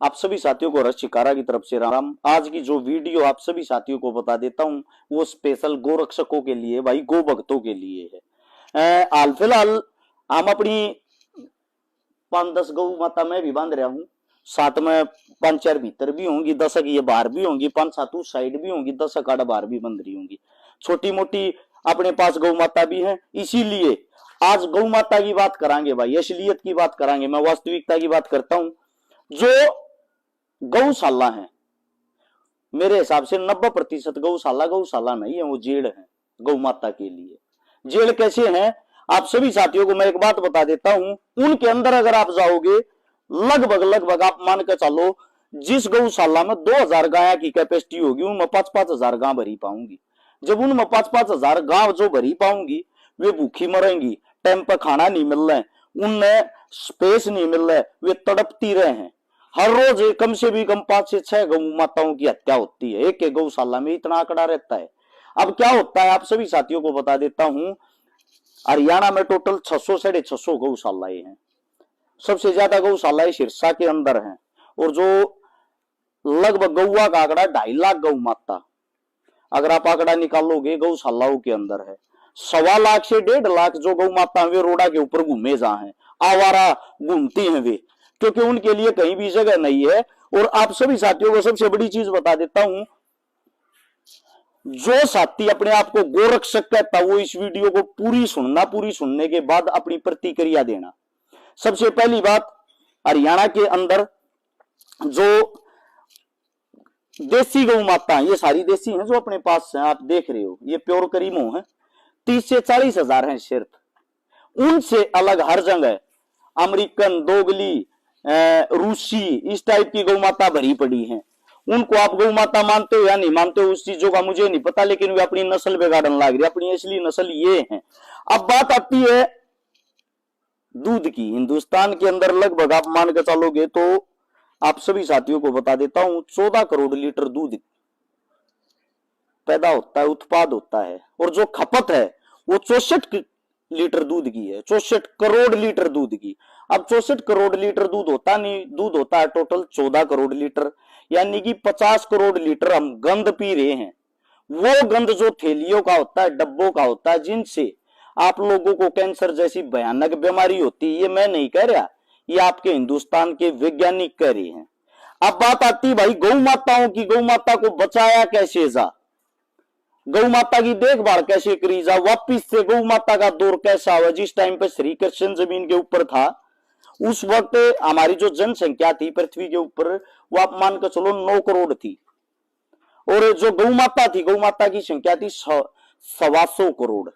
आप सभी साथियों को हर्ष शिकारा की तरफ से राम। आज की जो वीडियो आप सभी साथियों को बता देता हूं वो स्पेशल गो रक्षकों के लिए, भाई गो भक्तों के लिए है। हाल फिलहाल हम अपनी 5-10 गौ माता में भी बांध रहा हूं, साथ में 5-4 भीतर भी होंगी, 10 ये बाहर भी होंगी, 5-7 उस साइड भी होंगी, 10 आड़ बाहर भी बंध रही होंगी। छोटी मोटी अपने पास गौ माता भी है। इसीलिए आज गौ माता की बात करांगे भाई, असलियत की बात करांगे। मैं वास्तविकता की बात करता हूं। जो गौशाला है, मेरे हिसाब से 90% गौशाला नहीं है, वो जेड़ है गौ माता के लिए। जेड़ कैसे है, आप सभी साथियों को मैं एक बात बता देता हूं। उनके अंदर अगर आप जाओगे, लगभग आप मान के चलो, जिस गौशाला में 2000 गाय की कैपेसिटी होगी, उनमें 5-5 हजार गाय भरी पाऊंगी। जब उनमें 5-5 हजार गाय जो भरी पाऊंगी, वे भूखी मरेंगी, टाइम पर खाना नहीं मिल रहा है, उनमें स्पेस नहीं मिल रहा है, वे तड़पती रहे हैं। हर रोज कम से भी कम 5 से 6 गौ माताओं की हत्या होती है, एक गौशाला में इतना आंकड़ा रहता है। अब क्या होता है, आप सभी साथियों को बता देता हूं। हरियाणा में टोटल 600-650 गौशालाएं हैं। सबसे ज्यादा गौशालाएं सिरसा के अंदर हैं, और जो लगभग गौवा का आंकड़ा 2.5 लाख गौ माता, अगर आप आंकड़ा निकालोगे गौशालाओं के अंदर है। 1.25 लाख से 1.5 लाख जो गौ माता वे रोडा के ऊपर घूमे जा हैं, आवारा घूमती हैं वे, क्योंकि उनके लिए कहीं भी जगह नहीं है। और आप सभी साथियों को सबसे बड़ी चीज बता देता हूं, जो साथी अपने आप को गोरक्षक कहता, वो इस वीडियो को पूरी सुनना, पूरी सुनने के बाद अपनी प्रतिक्रिया देना। सबसे पहली बात, हरियाणा के अंदर जो देसी गौ माता है, ये सारी देसी हैं जो अपने पास हैं, आप देख रहे हो, ये प्योर करीमो है, 30 से 40 हजार है सिर्फ। उनसे अलग हर जगह अमेरिकन, दोगली, रूसी, इस टाइप की गौ माता भरी पड़ी हैं। उनको आप गौ माता मानते हो या नहीं मानते हो, उस चीजों का मुझे नहीं पता, लेकिन वे अपनी नस्ल बिगाड़ने लग रही, अपनी असली नस्ल ये है। अब बात आती है दूध की। हिंदुस्तान के अंदर लगभग आप मान के चलोगे तो आप सभी साथियों को बता देता हूं, 14 करोड़ लीटर दूध पैदा होता है, उत्पाद होता है, और जो खपत है वो 64 लीटर दूध की है, 64 करोड़ लीटर दूध की। अब 64 करोड़ लीटर दूध होता नहीं, दूध होता है टोटल 14 करोड़ लीटर, यानी कि 50 करोड़ लीटर हम गंद पी रहे हैं। वो गंद जो थैलियों का होता है, डब्बों का होता है, जिनसे आप लोगों को कैंसर जैसी भयानक बीमारी होती है, ये मैं नहीं कह रहा, ये आपके हिंदुस्तान के वैज्ञानिक कह रहे हैं। अब बात आती है भाई गौ माताओं की, गौ माता को बचाया कैसे जा, गौ माता की देखभाल कैसे करी जा, वापिस से गौ माता का दौर कैसा हुआ। जिस टाइम पे श्री कृष्ण जमीन के ऊपर था, उस वक्त हमारी जो जनसंख्या थी पृथ्वी के ऊपर, वो आप मान कर चलो 9 करोड़ थी, और जो गौ माता थी, गौ माता की संख्या थी 125 करोड़।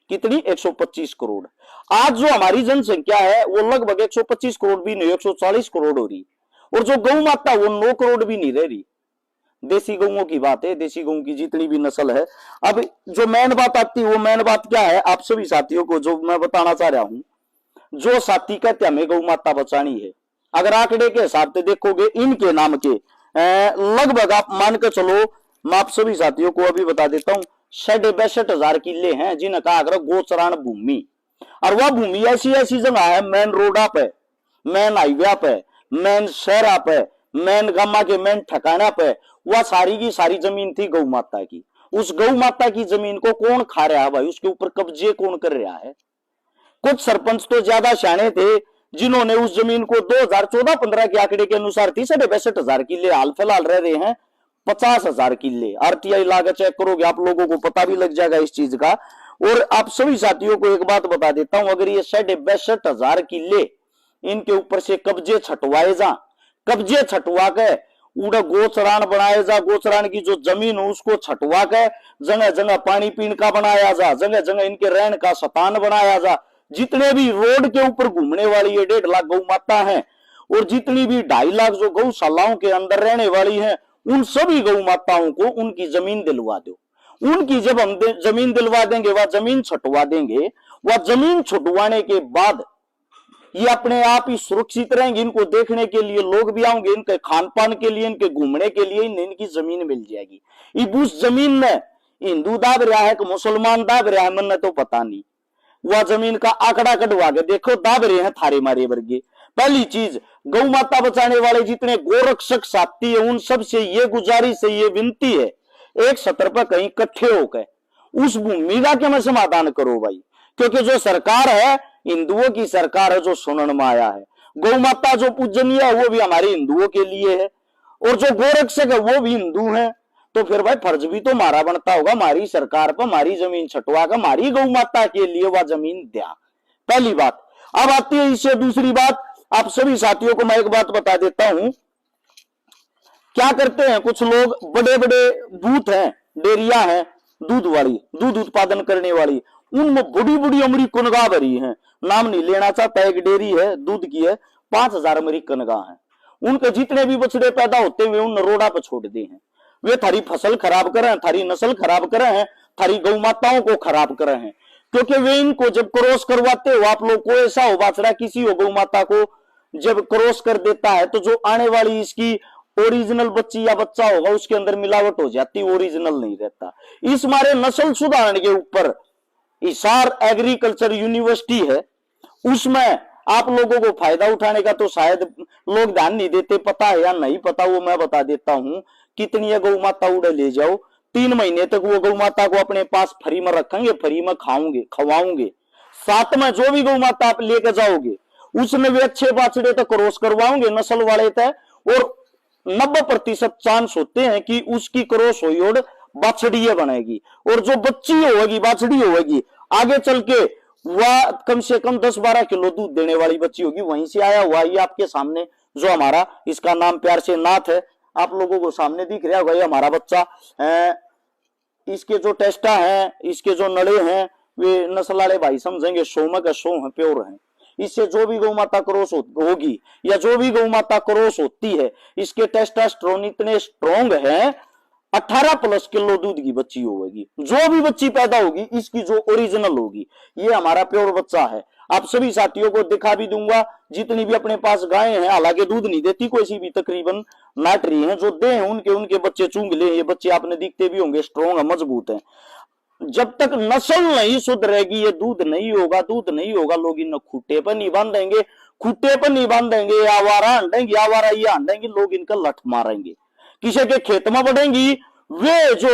कितनी? 125 करोड़। आज जो हमारी जनसंख्या है वो लगभग 125 करोड़ भी नहीं, 140 करोड़ हो रही, और जो गौ माता वो 9 करोड़ भी नहीं रह रही। देसी गौओं की बात है, देसी गऊ की जितनी भी नस्ल है। अब जो मेन बात आती है, वो मेन बात क्या है, आप सभी साथियों को जो मैं बताना चाह रहा हूं, जो साथी कहते हैं हमें गौ माता बचानी है, अगर आंकड़े के हिसाब से देखोगे, इनके नाम के लगभग आप मान के चलो, मैं आप सभी साथियों को अभी बता देता हूं, 62,000 किले हैं जिनका आग्रह गोचरान भूमि। और वह भूमि ऐसी ऐसी जगह है, मेन रोड आप है, मेन हाईवे आप है, मेन शहर आप है, मेन गामा के मेन ठिकाना पे, वह सारी की सारी जमीन थी गौ माता की। उस गौ माता की जमीन को कौन खा रहा है भाई, उसके ऊपर कब्जे कौन कर रहा है? कुछ सरपंच तो ज्यादा शाणे थे, जिन्होंने उस जमीन को 2014-15 के आंकड़े के अनुसार 63,000 किले, हाल फिलहाल रह रहे हैं 50,000 किले। आरटीआई लागत चेक करोगे, आप लोगों को पता भी लग जाएगा इस चीज का। और आप सभी साथियों को एक बात बता देता हूं, अगर ये 62,000 किले इनके ऊपर से कब्जे छटवाए जा, कब्जे छटवा के उड़ा गोचरान बनाया जा, गोचरान की जो जमीन हो उसको छटवा के जगह जगह पानी पीने का बनाया जा, जगह जगह इनके रहने का स्थान बनाया जा। जितने भी रोड के ऊपर घूमने वाली ये 1.5 लाख गौ माता है, और जितनी भी 2.5 लाख जो गौशालाओं के अंदर रहने वाली हैं, उन सभी गौ माताओं को उनकी जमीन दिलवा दो। उनकी जब हम जमीन दिलवा देंगे, वह जमीन छुटवा देंगे, वह जमीन छुटवाने के बाद ये अपने आप ही सुरक्षित रहेंगे। इनको देखने के लिए लोग भी आएंगे, इनके खान पान के लिए, इनके घूमने के लिए इनकी जमीन मिल जाएगी। इब उस जमीन में हिंदू दाब रहा है कि मुसलमान दाब रहा है, मन तो पता नहीं। वह जमीन का आंकड़ा कटवा के देखो, दाब रहे हैं थारे मारे वर्गे। पहली चीज, गौ माता बचाने वाले जितने गोरक्षक साथी है उन सब से ये गुजारिश है, ये विनती है, एक सत्र पर कहीं इकट्ठे होकर उस भूमिका के में समाधान करो भाई। क्योंकि जो सरकार है हिंदुओं की सरकार है, जो सुनन में आया है। गौ माता जो पूजनीय है वो भी हमारे हिंदुओं के लिए है, और जो गोरक्षक है वो भी हिंदू है। तो फिर भाई फर्ज भी तो हमारा बनता होगा, हमारी सरकार पर हमारी जमीन छटवा कर हमारी गौ माता के लिए वह जमीन दिया। पहली बात। अब आती है इससे दूसरी बात। आप सभी साथियों को मैं एक बात बता देता हूं, क्या करते हैं कुछ लोग, बड़े बड़े बूथ हैं, डेयरियां हैं दूध वाली, दूध उत्पादन करने वाली, उनमें बड़ी बड़ी अमेरिकन गाय भरी है, नाम नहीं लेना चाहता, एक डेयरी है दूध की है, 5000 अमेरिकन गाय है। उनके जितने भी बछड़े पैदा होते हुए उन रोड़ा पर छोड़ दिए हैं। वे थारी फसल खराब कर रहे हैं, थारी नस्ल खराब कर रहे हैं, थारी गौ माताओं को खराब कर रहे हैं। क्योंकि वे इनको जब क्रॉस करवाते हो, आप लोग को ऐसा हो बाछड़ा किसी हो गौ माता को जब क्रॉस कर देता है तो जो आने वाली इसकी ओरिजिनल बच्ची या बच्चा होगा उसके अंदर मिलावट हो जाती, ओरिजिनल नहीं रहता। इस मारे नस्ल सुधारण के ऊपर हिसार एग्रीकल्चर यूनिवर्सिटी है, उसमें आप लोगों को फायदा उठाने का तो शायद लोग ध्यान नहीं देते, पता है या नहीं पता वो मैं बता देता हूं। कितनी है गौ माता उड़े ले जाओ, 3 महीने तक वो गौ माता को अपने पास फ्री में रखेंगे, फ्री में खाओगे खवाओगे। साथ में जो भी गौ माता आप लेकर जाओगे उसमें वे अच्छे बाछड़े तक क्रॉस करवाओगे नस्ल वाले तय, और 90% चांस होते हैं कि उसकी क्रॉस हुई और बाछड़ी बनेगी, और जो बच्ची होगी बाछड़ी होगी आगे चल के वह कम से कम 10-12 किलो दूध देने वाली बच्ची होगी। वहीं से आया हुआ ये आपके सामने जो हमारा, इसका नाम प्यार से नाथ है, आप लोगों को सामने दिख रहा होगा, ये हमारा बच्चा है। इसके जो टेस्टा हैं, इसके जो नड़े हैं, वे नस्ल वाले भाई समझेंगे 100 में का 100 है, प्योर है। इससे जो भी गौ माता क्रॉस होगी या जो भी गौ माता क्रॉस होती है, इसके टेस्टोस्टेरोन इतने स्ट्रॉन्ग है, 18+ किलो दूध की बच्ची होगी। जो भी बच्ची पैदा होगी इसकी जो ओरिजिनल होगी, ये हमारा प्योर बच्चा है। आप सभी साथियों को दिखा भी दूंगा, जितनी भी अपने पास गायें हैं, हालांकि दूध नहीं देती कोई सी भी, तकरीबन नाट रही हैं, जो दे हैं उनके बच्चे चूंग ले। ये बच्चे आपने दिखते भी होंगे, स्ट्रॉन्ग है, मजबूत है। जब तक नस्ल नहीं सुधरेगी ये दूध नहीं होगा, दूध नहीं होगा। लोग इन खूटे पर नहीं बांधेंगे, खूटे पर नहीं बांधेंगे, आवारा हंडेंगे, आवारा ये हंडेंगे, लोग इनका लठ मारेंगे। किसी के खेत में बढ़ेंगी, वे जो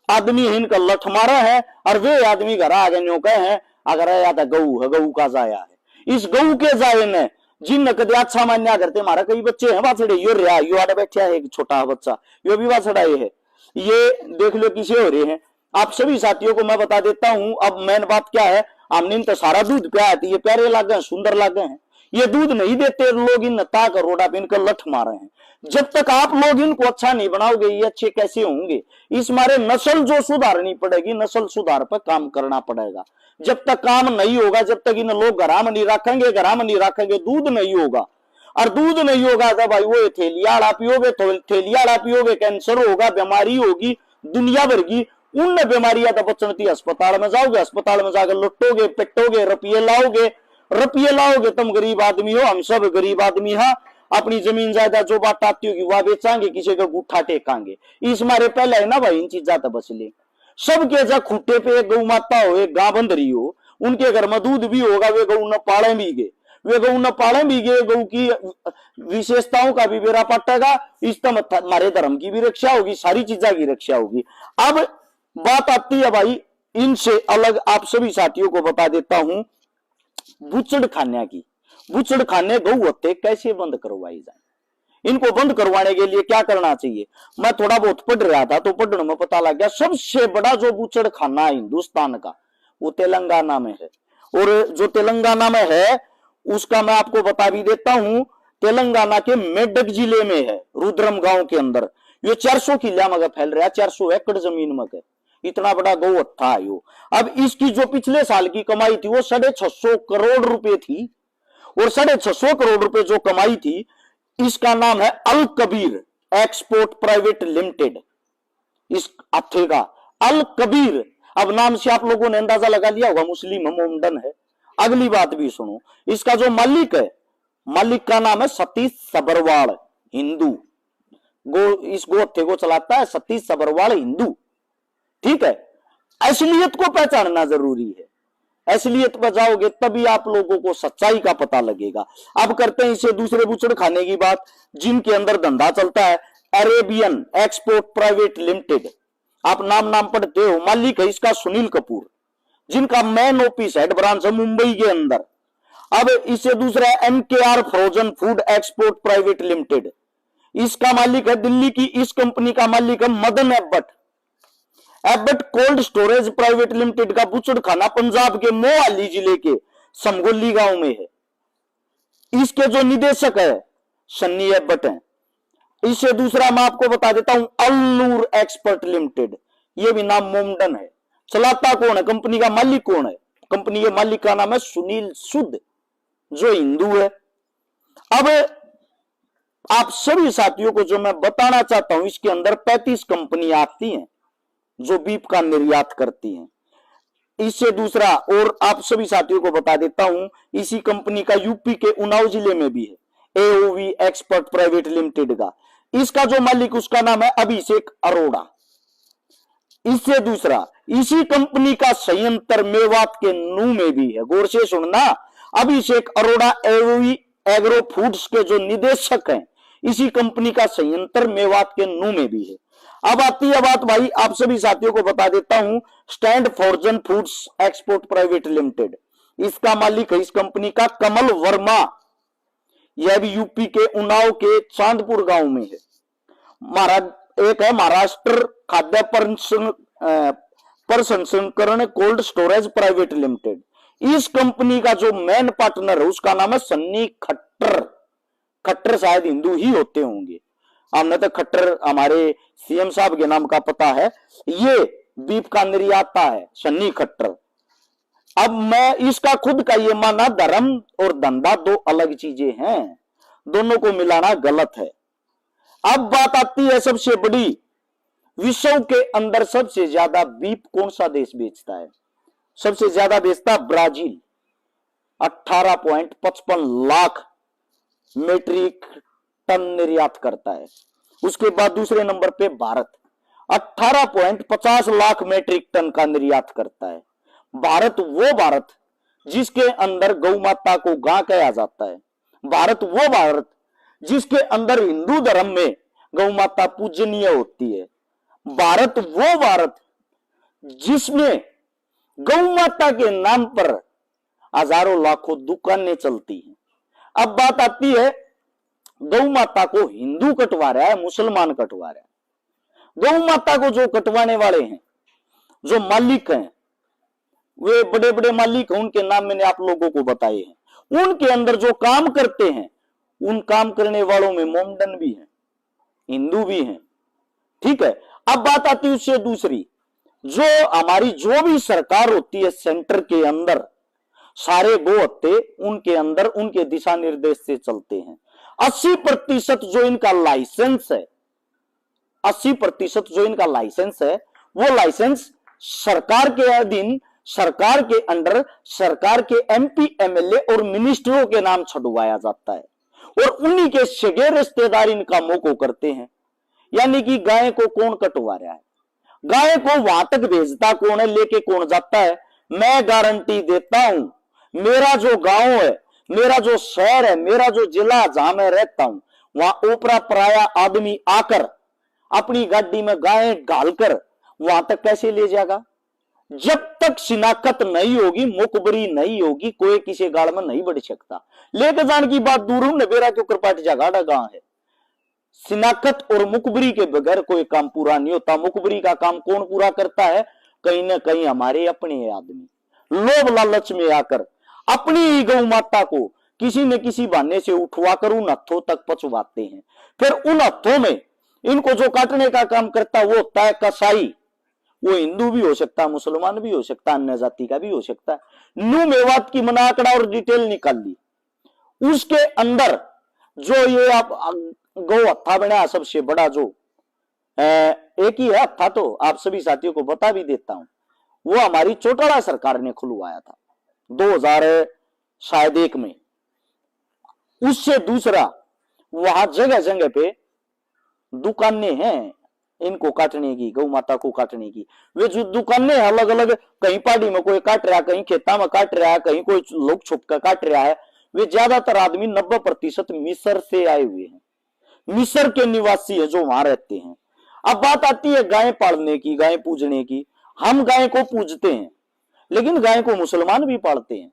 आदमी इनका लठ मारा है, और वे आदमी घर आ गए कहे हैं अगर आया था गऊ है, गऊ का जाया है। इस गऊ के जाये ने जिन कदे अच्छा मान्या करते, हमारा कई बच्चे हैं बाछड़े, यो रहा यो आड़े बैठा है एक छोटा बच्चा, यो भी बाछड़ा है, ये देख लो किसे हो रहे हैं। आप सभी साथियों को मैं बता देता हूं। अब मेन बात क्या है, हमने तो सारा दूध पिया है, ये प्यारे लागे हैं, सुंदर लागे हैं, ये दूध नहीं देते, लोग इन नता कर रोडा पे इनका लठ मारे हैं। जब तक आप लोग इनको अच्छा नहीं बनाओगे ये अच्छे कैसे होंगे। इस मारे नस्ल जो सुधारनी पड़ेगी, नस्ल सुधार पर काम करना पड़ेगा। जब तक काम नहीं होगा, जब तक इन लोग घरा में नहीं रखेंगे, घरा में नहीं रखेंगे, दूध नहीं होगा। और दूध नहीं होगा तो भाई वो थैलियाड़ा पियोगे, थैलियाड़ा पियोगे, कैंसर होगा, बीमारी होगी दुनिया भर की। उन बीमारियां तो बचनती, अस्पताल में जाओगे, अस्पताल में जाकर लुटोगे, पिटोगे, रुपये लाओगे। तुम गरीब आदमी हो, हम सब गरीब आदमी हैं, अपनी जमीन जायदाद जो बात आती होगी वह बेचांगे, किसी का गुठा टेकांगे। इस मारे पहले है ना भाई इन चीजा तो बच ले। सबके जा खूटे पे एक गौ माता हो, एक गां बंध रही हो, उनके घर में दूध भी होगा, वे गौ न पाले भी गे, गौ की विशेषताओं का भी बेरा पटेगा। इस तरह हमारे धर्म की भी रक्षा होगी, सारी चीजा की रक्षा होगी। अब बात आती है भाई इनसे अलग, आप सभी साथियों को बता देता हूं बूचड़ खाने की। बूचड़ खाने गौ होते कैसे बंद करवाई जाए, इनको बंद करवाने के लिए क्या करना चाहिए। मैं थोड़ा बहुत पढ़ रहा था तो पढ़ने में पता लग गया, सबसे बड़ा जो बूचड़ खाना है हिंदुस्तान का वो तेलंगाना में है। और जो तेलंगाना में है उसका मैं आपको बता भी देता हूं, तेलंगाना के मेडक जिले में है, रुद्रम गांव के अंदर। ये 400 किला में फैल रहा है, 400 एकड़ जमीन में, इतना बड़ा गौ था यो। अब इसकी जो पिछले साल की कमाई थी वो 650 करोड़ रुपए थी, और 650 करोड़ रुपए जो कमाई थी, इसका नाम है अल कबीर एक्सपोर्ट प्राइवेट लिमिटेड। इस हत्थे का अल कबीर, अब नाम से आप लोगों ने अंदाजा लगा लिया होगा मुस्लिम मोमडन है। अगली बात भी सुनो, इसका जो मालिक है, मालिक का नाम है सतीश सबरवाल, हिंदू। इस गोहत्थे को चलाता है सतीश सबरवाल, हिंदू। ठीक है, असलियत को पहचानना जरूरी है। असलियत पर जाओगे तभी आप लोगों को सच्चाई का पता लगेगा। अब करते हैं इसे दूसरे बुचड़ खाने की बात, जिनके अंदर धंधा चलता है अरेबियन एक्सपोर्ट प्राइवेट लिमिटेड। आप नाम पढ़ते हो, मालिक है इसका सुनील कपूर, जिनका मेन ऑफिस हेड ब्रांच है मुंबई के अंदर। अब इसे दूसरा है MKR frozen food export private limited, इसका मालिक है दिल्ली की, इस कंपनी का मालिक है Madan Abbott. Abbott cold storage private limited का बुचड़ खाना पंजाब के मोहाली जिले के समगोली गांव में है। इसके जो निदेशक है सन्नी एबट है। इससे दूसरा मैं आपको बता देता हूं अल्लूर एक्सपर्ट लिमिटेड, यह भी नाम मोमडन है। चलाता कौन है, कंपनी का मालिक कौन है? कंपनी के मालिक का नाम है सुनील सूद, जो हिंदू है। अब आप सभी साथियों को जो मैं बताना चाहता हूं, इसके अंदर 35 कंपनियां आती हैं जो बीफ का निर्यात करती हैं। इससे दूसरा और आप सभी साथियों को बता देता हूं, इसी कंपनी का यूपी के उन्नाव जिले में भी है AOV एक्सपर्ट प्राइवेट लिमिटेड का। इसका जो मालिक उसका नाम है अभिषेक अरोड़ा। इससे दूसरा इसी कंपनी का संयंत्र मेवात के नू में भी है। गौर से सुनना, अभिषेक अरोड़ा AOV एग्रो फूड्स के जो निदेशक हैं, इसी कंपनी का संयंत्र मेवात के नू में भी है। अब आती है बात भाई, आप सभी साथियों को बता देता हूं स्टैंड फॉर्जन फूड्स एक्सपोर्ट प्राइवेट लिमिटेड, इसका मालिक है इस कंपनी का कमल वर्मा। यह भी यूपी के उन्नाव के चांदपुर गांव में है। एक है महाराष्ट्र खाद्य प्रसंस्करण कोल्ड स्टोरेज प्राइवेट लिमिटेड, इस कंपनी का जो मेन पार्टनर है उसका नाम है सन्नी खट्टर। खट्टर शायद हिंदू ही होते होंगे, हमने तो खट्टर हमारे CM साहब के नाम का पता है। ये बीफ का निर्याता है सन्नी खट्टर। अब मैं इसका खुद का ये माना धर्म और धंधा दो अलग चीजें हैं, दोनों को मिलाना गलत है। अब बात आती है सबसे बड़ी, विश्व के अंदर सबसे ज्यादा बीफ कौन सा देश बेचता है? सबसे ज्यादा बेचता ब्राजील, 18.55 लाख मेट्रिक टन निर्यात करता है। उसके बाद दूसरे नंबर पे भारत 18.50 लाख मेट्रिक टन का निर्यात करता है। भारत जिसके अंदर गौ माता को गां कहा जाता है, भारत जिसके अंदर हिंदू धर्म में गौ माता पूजनीय होती है, भारत जिसमें गौ माता के नाम पर हजारों लाखों दुकानें चलती हैं। अब बात आती है, गौ माता को हिंदू कटवा रहा है, मुसलमान कटवा रहा है। गौ माता को जो कटवाने वाले हैं, जो मालिक हैं, वे बड़े बड़े मालिक हैं, उनके नाम मैंने आप लोगों को बताए हैं। उनके अंदर जो काम करते हैं, उन काम करने वालों में मोमडन भी हैं, हिंदू भी हैं। ठीक है। अब बात आती है उससे दूसरी, जो हमारी जो भी सरकार होती है सेंटर के अंदर, सारे गो हत्ते उनके अंदर उनके दिशा निर्देश से चलते हैं। 80% जो इनका लाइसेंस है, 80% जो इनका लाइसेंस है, वो लाइसेंस सरकार के अधीन, सरकार के अंडर, सरकार के MP MLA और मिनिस्टरों के नाम छुड़वाया जाता है, और उन्हीं के सगे रिश्तेदार इन कामों को करते हैं। यानी कि गाय को कौन कटवा रहा है, गाय को वहां तक भेजता कौन है, लेके कौन जाता है? मैं गारंटी देता हूं, मेरा जो गांव है, मेरा जो शहर है, मेरा जो जिला जहां मैं रहता हूं, वहां ओपरा पराया आदमी आकर अपनी गाड़ी में गाय डालकर वहां तक कैसे ले जाएगा? जब तक शिनाख्त नहीं होगी, मुखबरी नहीं होगी, कोई किसी गाड़ में नहीं बढ़ सकता। लेकर जाने की बात दूर हूं, नबेरा के ऊपर पाट जगाड़ा गांव है। शिनाख्त और मुखबरी के बगैर कोई काम पूरा नहीं होता। मुखबरी का काम कौन पूरा करता है? कहीं ना कहीं हमारे अपने आदमी लोभ लालच में आकर अपनी ही गौ माता को किसी न किसी बहाने से उठवाकर उन हथों तक पहुंचवाते हैं। फिर उन हथों में इनको जो काटने का काम करता है वो होता है कसाई। वो हिंदू भी हो सकता है, मुसलमान भी हो सकता है, अन्य जाति का भी हो सकता है। न्यू मेवात की मना आंकड़ा और डिटेल निकाल ली, उसके अंदर जो ये आप गौ हत्था बना सबसे बड़ा, जो एक ही है हत्था, तो आप सभी साथियों को बता भी देता हूं, वो हमारी चौटाला सरकार ने खुलवाया था 2001 में। उससे दूसरा, वहां जगह जगह पे दुकानें हैं, इनको काटने की, गौ माता को काटने की। वे जो दुकानें अलग अलग, कहीं पहाड़ी में कोई काट रहा है, कहीं खेता में काट रहा है, कहीं कोई लोग छुप कर काट रहा है। वे ज्यादातर आदमी 90% मिस्र से आए हुए हैं, मिस्र के निवासी है जो वहां रहते हैं। अब बात आती है गाय पालने की, गाय पूजने की। हम गाय को पूजते हैं, लेकिन गाय को मुसलमान भी पालते हैं।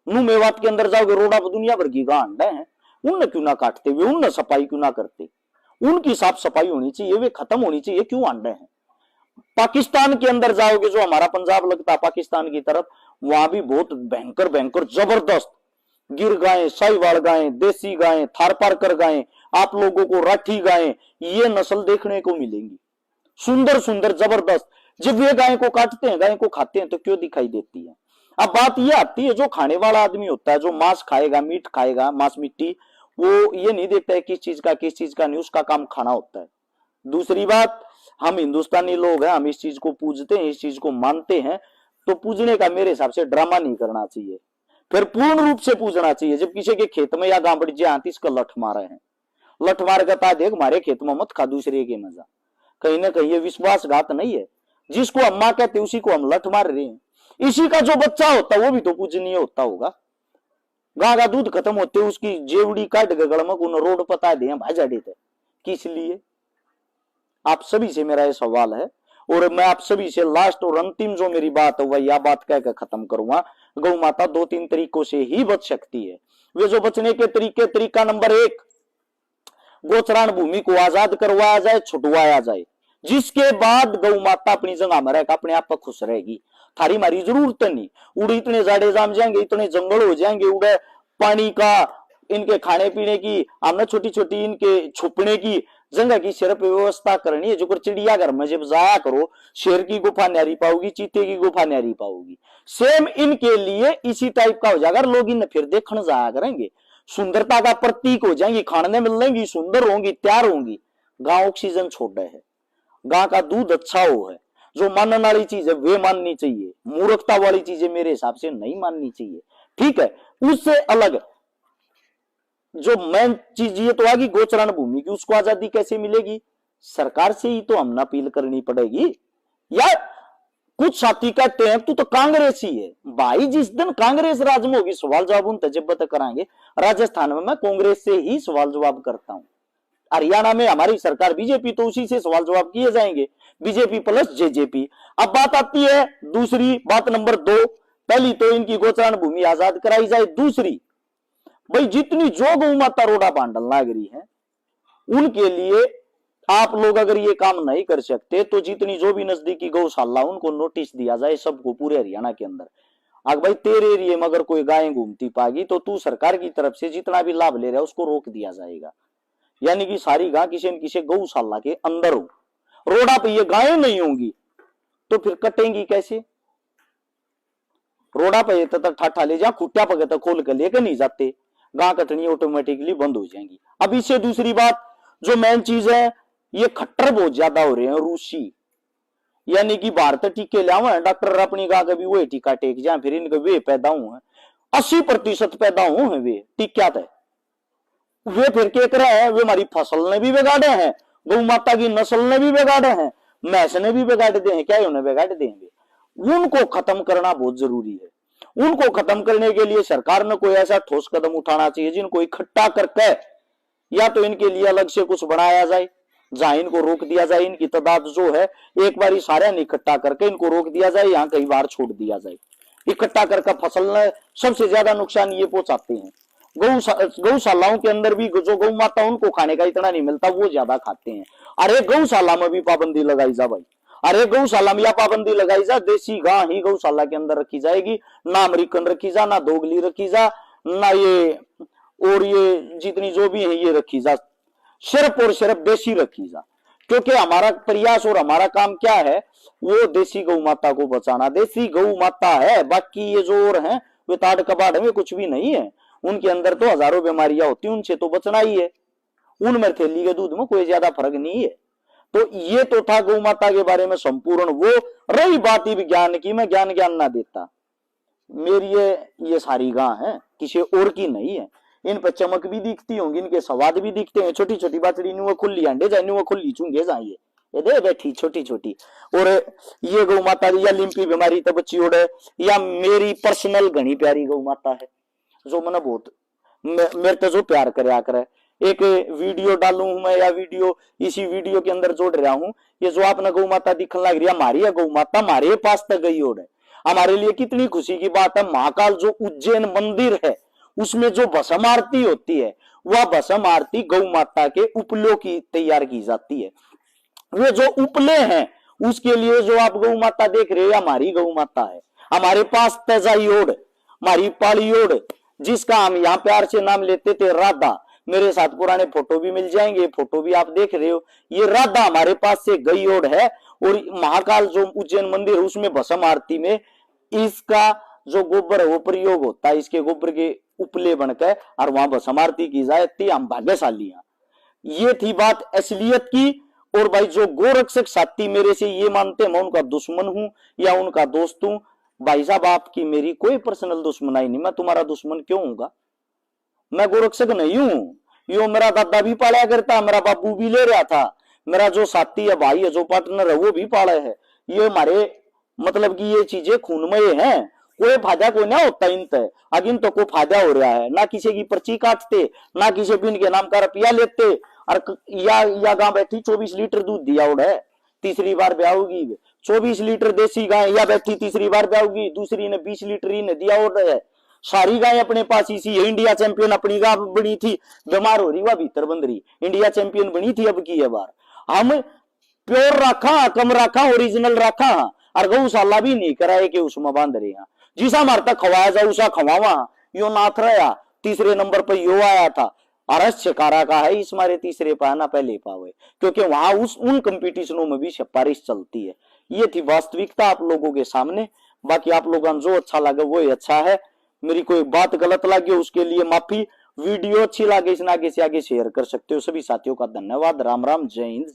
नू मेवात के अंदर जाओगे, रोडा पर दुनिया भर की गाय अंडा है, उन क्यों ना काटते हुए, उन सफाई क्यों ना करते, उनकी साफ सफाई होनी चाहिए, वे खत्म होनी चाहिए, क्यों अंडे हैं। पाकिस्तान के अंदर जाओगे, जो हमारा पंजाब लगता है पाकिस्तान की तरफ, वहां भी बहुत भयंकर भयंकर जबरदस्त गिर गायें, साहिवाल गायें, देसी गायें, थारपारकर गायें, आप लोगों को राठी गायें, ये नस्ल देखने को मिलेंगी, सुंदर सुंदर जबरदस्त। जब वे गाय को काटते हैं, गाय को खाते हैं, तो क्यों दिखाई देती है। अब बात यह आती है, जो खाने वाला आदमी होता है, जो मांस खाएगा, मीट खाएगा, मांस मिट्टी, वो ये नहीं देखता है किस चीज का नहीं, उसका काम खाना होता है। दूसरी बात, हम हिंदुस्तानी लोग हैं, हम इस चीज को पूजते हैं, इस चीज को मानते हैं, तो पूजने का मेरे हिसाब से ड्रामा नहीं करना चाहिए, फिर पूर्ण रूप से पूजना चाहिए। जब किसी के खेत में या गांवड़ी जी आती, इसका लठ मारे हैं, लठ मार कर देख हमारे खेत में मत खा दूसरे के मजा, कहीं ना कहीं ये विश्वासघात नहीं है। जिसको अम्मा कहते उसी को हम लठ मार रहे हैं। इसी का जो बच्चा होता है वो भी तो पूजनीय होता होगा। गां का दूध खत्म होते उसकी जेवड़ी काट के गड़मक उन रोड पता दे भाजा देते, किस लिए। आप सभी से मेरा ये सवाल है, और मैं आप सभी से लास्ट और अंतिम जो मेरी बात है वह यह बात कहकर खत्म करूंगा। गौ माता 2-3 तरीकों से ही बच सकती है। वे जो बचने के तरीका नंबर 1, गोचरान भूमि को आजाद करवाया जाए, छुटवाया जाए, जिसके बाद गौ माता अपनी जगह में रहकर अपने आप पर खुश रहेगी। थारी मारी जरूरत नहीं, उड़े इतने जाड़े जाम जाएंगे, इतने जंगल हो जाएंगे, उड़े पानी का, इनके खाने पीने की, हमने छोटी छोटी इनके छुपने की जगह की सिर्फ व्यवस्था करनी है। जो कर चिड़ियाघर में जब जाया करो, शेर की गुफा न्यारी पाओगी, चीते की गुफा न्यारी पाओगी। सेम इनके लिए इसी टाइप का हो जाएगा, लोग इन फिर देखने जाया करेंगे, सुंदरता का प्रतीक हो जाएंगी, खाने मिलेंगी, सुंदर होंगी, तैयार होंगी। गांव ऑक्सीजन छोड़ रहे है, गां का दूध अच्छा हो है, जो मानने वाली चीज है वे माननी चाहिए, मूर्खता वाली चीजें मेरे हिसाब से नहीं माननी चाहिए। ठीक है, उससे अलग जो मेन चीज ये तो आगी गोचरण भूमि की, उसको आजादी कैसे मिलेगी, सरकार से ही तो हमने अपील करनी पड़ेगी। यार कुछ साथी कहते हैं तू तो कांग्रेस ही है भाई, जिस दिन कांग्रेस राज में होगी सवाल जवाब उन तजब्बत कराएंगे। राजस्थान में मैं कांग्रेस से ही सवाल जवाब करता हूं, हरियाणा में हमारी सरकार बीजेपी, तो उसी से सवाल जवाब किए जाएंगे, बीजेपी प्लस जेजेपी। अब बात आती है दूसरी बात नंबर 2, पहली तो इनकी गोचरण भूमि आजाद कराई जाए। दूसरी, भाई जितनी जो गौ माता रोडा बांडल नागरी है उनके लिए आप लोग अगर ये काम नहीं कर सकते तो जितनी जो भी नजदीकी गौशाला उनको नोटिस दिया जाए, सबको पूरे हरियाणा के अंदर। अगर भाई तेरे एरिया में अगर कोई गाय घूमती पाएगी तो तू सरकार की तरफ से जितना भी लाभ ले रहा है उसको रोक दिया जाएगा, यानी कि सारी गाय किसी न किसी गौशाला के अंदर हो। रोडा पे ये गायें नहीं होंगी तो फिर कटेंगी कैसे, रोडा पे ठाठा ले जा खुट्टा पकड़ तक खोल कर लेकर नहीं जाते, गां कटनी ऑटोमेटिकली बंद हो जाएंगी। अब इससे दूसरी बात जो मेन चीज है, ये खट्टर बहुत ज्यादा हो रहे हैं रूसी, यानी कि भारत टीके लावे डॉक्टर अपनी गां कभी वो टीका टेक जाए, फिर इनके वे पैदा हुए 80% पैदा हुए हैं वे टीका थे, वे फिर क्या करे हैं, वे हमारी फसल ने भी बिगाड़े हैं, गौ माता की नस्ल ने भी बिगाड़े हैं, मैस ने भी बिगाड़ दे हैं, क्या उन्हें बिगाड़ देंगे। उनको खत्म करना बहुत जरूरी है। उनको खत्म करने के लिए सरकार ने कोई ऐसा ठोस कदम उठाना चाहिए जिनको इकट्ठा करके या तो इनके लिए अलग से कुछ बनाया जाए, जहां इनको रोक दिया जाए, इनकी तादाद जो है एक बार सारे इकट्ठा करके इनको रोक दिया जाए, यहाँ कई बार छोड़ दिया जाए। इकट्ठा करके फसल ने सबसे ज्यादा नुकसान ये पहुंचाते हैं। गौशालाओं के अंदर भी जो गौ माता उनको खाने का इतना नहीं मिलता, वो ज्यादा खाते हैं। अरे गौशाला में भी पाबंदी लगाई जा भाई, अरे गौशाला में यह पाबंदी लगाई जा, देसी गां ही गौशाला के अंदर रखी जाएगी, ना अमेरिकन रखी जा, ना दोगली रखी जा, ना ये और ये जितनी जो भी है ये रखी जा, सिर्फ और सिर्फ देसी रखी जा। क्योंकि हमारा प्रयास और हमारा काम क्या है, वो देसी गौ माता को बचाना। देसी गौ माता है, बाकी ये जो और है वे ताड़ कबाड़ में कुछ भी नहीं है, उनके अंदर तो हजारों बीमारियां होती हैं, उनसे तो बचना ही है। उनमें थैली के दूध में कोई ज्यादा फर्क नहीं है। तो ये तो था गौ माता के बारे में संपूर्ण। वो रही बात ही विज्ञान की, मैं ज्ञान ना देता, मेरी ये सारी गां है, किसी और की नहीं है। इन पर चमक भी दिखती होंगी, इनके स्वाद भी दिखते हैं, छोटी छोटी बाछड़ी नुआ खुली अंडे जाए नुआ खुली चूंगे जाइए, ये दे बैठी छोटी छोटी, और ये गौ माता या लिम्पी बीमारी तब बच्ची ओढ़े, या मेरी पर्सनल घनी प्यारी गौ माता है जो मैंने बहुत मेरे तो जो प्यार करे। एक वीडियो डालू हूं मैं, या वीडियो इसी वीडियो के अंदर जोड़ रहा हूं, ये जो आपने गौ माता दिखने लग रही है हमारी है गौ माता, हमारे पास तक गई ओढ़ है। हमारे लिए कितनी खुशी की बात है, महाकाल जो उज्जैन मंदिर है उसमें जो भस्म आरती होती है, वह भस्म आरती गौ माता के उपलों की तैयार की जाती है। वे जो उपले हैं उसके लिए जो आप गौ माता देख रहे हो हमारी गौ माता है। हमारे पास तेजाई ओढ़, हमारी पाली ओढ़, जिसका हम यहाँ प्यार से नाम लेते थे राधा, मेरे साथ पुराने फोटो भी मिल जाएंगे, फोटो भी आप देख रहे हो, ये राधा हमारे पास से गई ओढ़ है। और महाकाल जो उज्जैन मंदिर है उसमें भस्म आरती में इसका जो गोबर है वो प्रयोग होता है, इसके गोबर के उपले बनकर और वहां भस्म आरती की जाती। हम भाग्यशाली हैं। ये थी बात असलियत की। और भाई जो गोरक्षक साथी मेरे से ये मानते मैं उनका दुश्मन हूं या उनका दोस्त हूं, भाई साहब आपकी मेरी कोई पर्सनल दुश्मनाई नहीं, मैं तुम्हारा दुश्मन क्यों हूंगा, मैं गोरक्षक नहीं हूं। यो मेरा दादा भी पाला करता, मेरा बाबू भी ले रहा था, मेरा जो साथी है भाई है जो पार्टनर है वो भी पाला है। ये हमारे मतलब कि ये चीजें खूनमय हैं, कोई फायदा कोई ना होता इनसे, अगिन तो कोई फायदा हो रहा है ना, किसी की पर्ची काटते ना किसी बिन के नाम का रुपया लेते। और या गां बैठी 24 लीटर दूध दिया उड़ है, तीसरी बार ब्याहोगी 24 लीटर देसी गाय, या बैठी तीसरी बार ब्याहोगी, दूसरी ने 20 लीटर ही ने दिया उड़ है। सारी गाय अपने पास इसी है। इंडिया चैंपियन अपनी गाय बनी थी, बीमार हो रही वह भीतर बंद रही, इंडिया चैंपियन बनी थी अब की है बार। हम प्योर रखा, कम रखा, ओरिजिनल रखा, और गौशाला भी नहीं कराए कि उसमें बांध रहे हैं। जिसा हमारे तक खवाया जाए उसा खवावा, यो नाथ रहा। तीसरे नंबर पर यो आया था, अरस्य कारा का है इस मारे तीसरे पाना पहले पावे, क्योंकि वहां उन कंपटीशनों में भी सिफारिश चलती है। ये थी वास्तविकता आप लोगों के सामने। बाकी आप लोगों को जो अच्छा लगे वो ही अच्छा है, मेरी कोई बात गलत लगी उसके लिए माफी। वीडियो अच्छी लगे इसे आगे से आगे शेयर कर सकते हो। सभी साथियों का धन्यवाद। राम राम, जय हिंद।